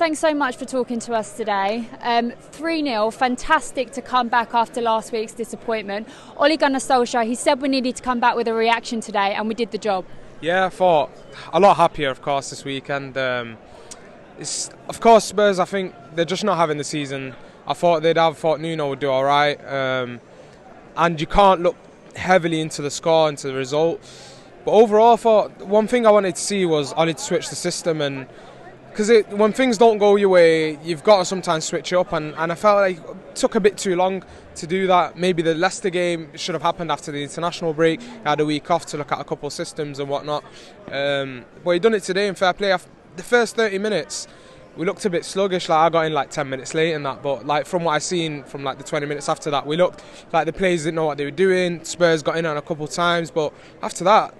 thanks so much for talking to us today. 3-0, fantastic to come back after last week's disappointment. Ole Gunnar Solskjaer, he said we needed to come back with a reaction today, and we did the job. Yeah, I thought a lot happier, of course, this weekend. Of course, Spurs, I think they're just not having the season I thought they'd have. Thought Nuno would do all right. And you can't look heavily into the score, into the result. But overall, I thought one thing I wanted to see was Ole to switch the system, and because when things don't go your way, you've got to sometimes switch it up, and I felt like it took a bit too long to do that. Maybe the Leicester game should have happened after the international break. I had a week off to look at a couple of systems and whatnot, but he done it today in fair play. The first 30 minutes we looked a bit sluggish. Like I got in like 10 minutes late and that, but like from what I seen from like the 20 minutes after that, we looked like the players didn't know what they were doing. Spurs got in on a couple of times, but after that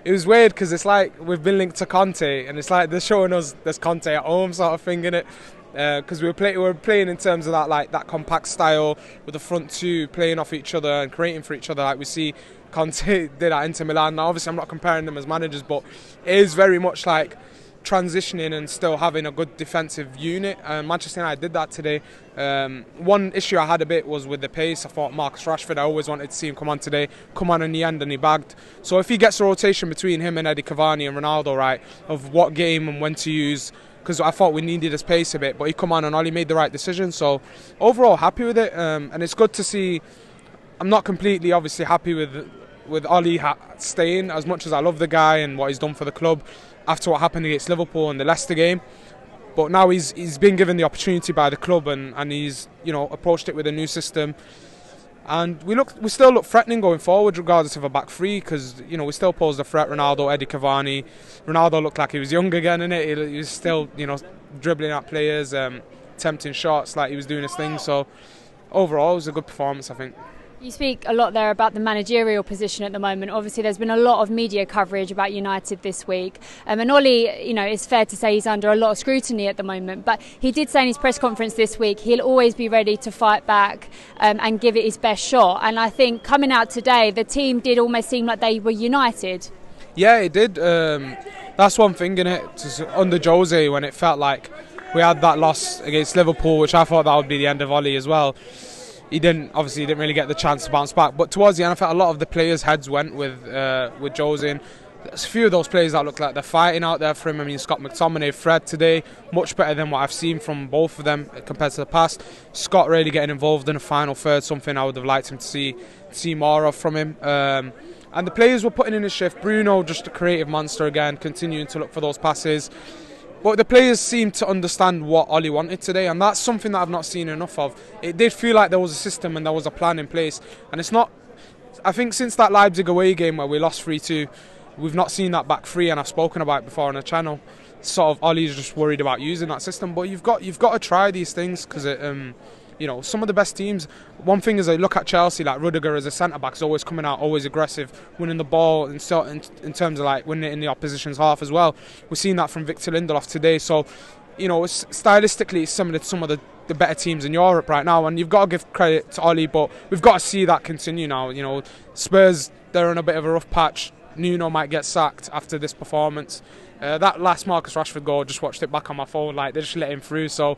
it was weird because it's like we've been linked to Conte, and it's like they're showing us there's Conte at home sort of thing, innit? Because we were playing in terms of that, like that compact style with the front two playing off each other and creating for each other, like we see Conte did at Inter Milan. Now obviously I'm not comparing them as managers, but it is very much like transitioning and still having a good defensive unit. Manchester United did that today. One issue I had a bit was with the pace. I thought Marcus Rashford, I always wanted to see him come on today, come on in the end, and he bagged. So if he gets a rotation between him and Eddie Cavani and Ronaldo, right, of what game and when to use, because I thought we needed his pace a bit, but he come on and Ollie made the right decision. So overall happy with it, and it's good to see. I'm not completely obviously happy with Ollie staying, as much as I love the guy and what he's done for the club after what happened against Liverpool in the Leicester game. But now he's been given the opportunity by the club, and he's approached it with a new system. And we still look threatening going forward, regardless of a back three, because we still posed a threat. Ronaldo, Eddie Cavani. Ronaldo looked like he was young again, innit? He was still dribbling at players, tempting shots, like he was doing his thing. So overall, it was a good performance, I think. You speak a lot there about the managerial position at the moment. Obviously, there's been a lot of media coverage about United this week. And Ole, it's fair to say he's under a lot of scrutiny at the moment. But he did say in his press conference this week he'll always be ready to fight back and give it his best shot. And I think coming out today, the team did almost seem like they were united. Yeah, it did. That's one thing, innit? Under Jose, when it felt like we had that loss against Liverpool, which I thought that would be the end of Ole as well. He didn't really get the chance to bounce back, but towards the end I felt a lot of the players' heads went with Jose, and there's a few of those players that look like they're fighting out there for him. I mean, Scott McTominay, Fred today, much better than what I've seen from both of them compared to the past. Scott really getting involved in the final third, something I would have liked him to see more of from him. And the players were putting in a shift. Bruno, just a creative monster again, continuing to look for those passes. But the players seemed to understand what Ole wanted today, and that's something that I've not seen enough of. It did feel like there was a system and there was a plan in place, and it's not. I think since that Leipzig away game where we lost 3-2, we've not seen that back three, and I've spoken about it before on the channel. Sort of Ole's just worried about using that system, but you've got to try these things, because some of the best teams. One thing is I look at Chelsea, like Rudiger as a centre back is always coming out, always aggressive, winning the ball, and so in terms of like winning it in the opposition's half as well. We're seeing that from Victor Lindelof today. So, stylistically, it's similar to some of the better teams in Europe right now, and you've got to give credit to Ole, but we've got to see that continue now. Spurs, they're in a bit of a rough patch. Nuno might get sacked after this performance. That last Marcus Rashford goal, just watched it back on my phone, like they just let him through. So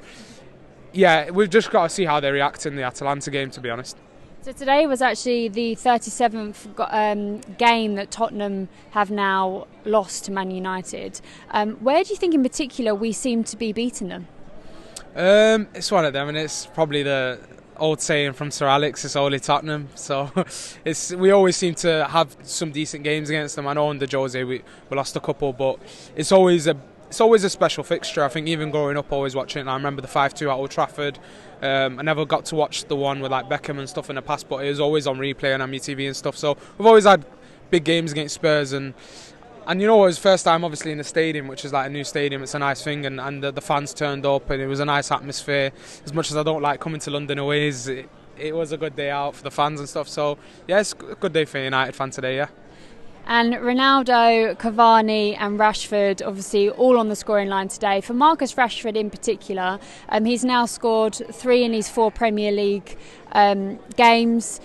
yeah, we've just got to see how they react in the Atalanta game, to be honest. So today was actually the 37th game that Tottenham have now lost to Man United. Where do you think in particular we seem to be beating them? It's one of them, and it's probably the old saying from Sir Alex, it's only Tottenham. So we always seem to have some decent games against them. I know under Jose we lost a couple, but it's always a special fixture. I think even growing up, always watching it. I remember the 5-2 at Old Trafford. I never got to watch the one with like Beckham and stuff in the past, but it was always on replay on MUTV and stuff. So we've always had big games against Spurs, and it was first time obviously in the stadium, which is like a new stadium. It's a nice thing, and the fans turned up, and it was a nice atmosphere. As much as I don't like coming to London away, it was a good day out for the fans and stuff. So yeah, it's a good day for a United fan today, yeah. And Ronaldo, Cavani and Rashford obviously all on the scoring line today. For Marcus Rashford in particular, he's now scored 3 in his 4 Premier League games.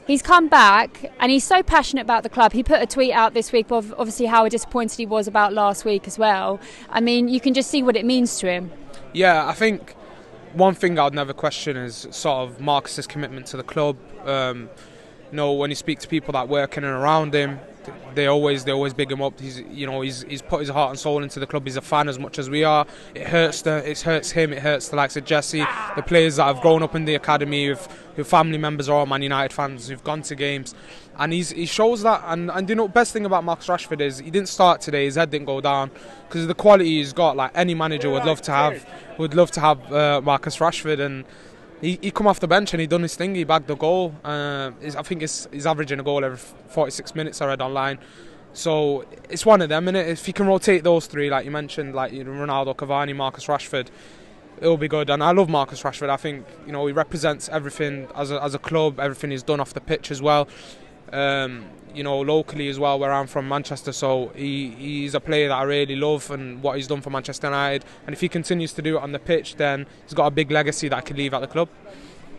He's come back and he's so passionate about the club. He put a tweet out this week of obviously how disappointed he was about last week as well. I mean, you can just see what it means to him. Yeah, I think one thing I'd never question is sort of Marcus's commitment to the club. When you speak to people that work in and around him, they always big him up. He's put his heart and soul into the club. He's a fan as much as we are. It hurts him. It hurts the likes of Jesse, the players that have grown up in the academy, who family members are all Man United fans, who've gone to games, and he shows that. And best thing about Marcus Rashford is he didn't start today. His head didn't go down because of the quality he's got. Like any manager would love to have Marcus Rashford, and he come off the bench and he done his thing. He bagged the goal. I think he's averaging a goal every 46 minutes. I read online. So it's one of them, innit? If you can rotate those three, like you mentioned, like Ronaldo, Cavani, Marcus Rashford, it'll be good. And I love Marcus Rashford. I think he represents everything as a club, everything he's done off the pitch as well. Locally as well, where I'm from, Manchester, so he's a player that I really love, and what he's done for Manchester United, and if he continues to do it on the pitch, then he's got a big legacy that I could leave at the club.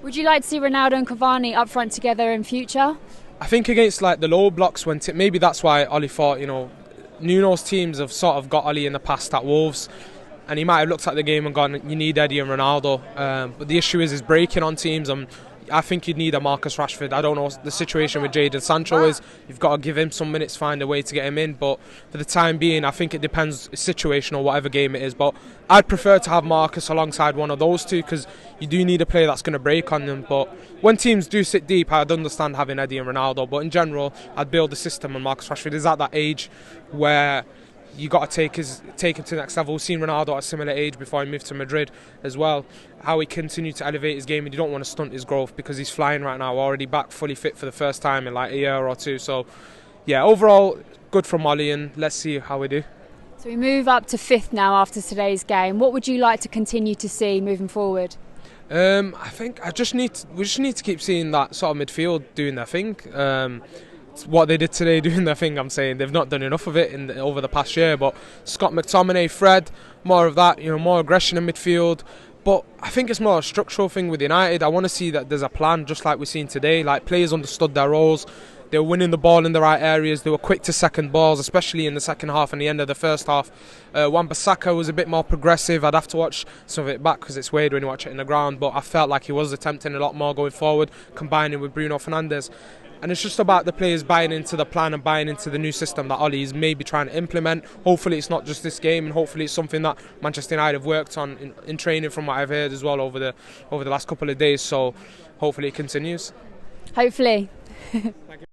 Would you like to see Ronaldo and Cavani up front together in future? I think against like the low blocks, maybe that's why Ollie thought, Nuno's teams have sort of got Ollie in the past at Wolves, and he might have looked at the game and gone, you need Eddie and Ronaldo, but the issue is breaking on teams. I think you'd need a Marcus Rashford. I don't know what the situation with Jadon Sancho is. You've got to give him some minutes, find a way to get him in. But for the time being, I think it depends situational, whatever game it is. But I'd prefer to have Marcus alongside one of those two, because you do need a player that's going to break on them. But when teams do sit deep, I'd understand having Eddie and Ronaldo. But in general, I'd build the system, and Marcus Rashford is at that age where you got to take him to the next level. We've seen Ronaldo at a similar age before he moved to Madrid as well, how he continued to elevate his game, and you don't want to stunt his growth because he's flying right now, already back fully fit for the first time in like a year or two. So yeah, overall good from Ollie, and let's see how we do. So we move up to 5th now after today's game. What would you like to continue to see moving forward? I think we just need to keep seeing that sort of midfield doing their thing. What they did today, doing their thing, I'm saying they've not done enough of it over the past year. But Scott McTominay, Fred, more of that, more aggression in midfield. But I think it's more a structural thing with United. I want to see that there's a plan, just like we've seen today. Like players understood their roles. They were winning the ball in the right areas. They were quick to second balls, especially in the second half and the end of the first half. Wan-Bissaka was a bit more progressive. I'd have to watch some of it back because it's weird when you watch it in the ground. But I felt like he was attempting a lot more going forward, combining with Bruno Fernandes. And it's just about the players buying into the plan and buying into the new system that Ollie is maybe trying to implement. Hopefully it's not just this game, and hopefully it's something that Manchester United have worked on in training, from what I've heard as well over the last couple of days. So hopefully it continues. Hopefully. Thank you.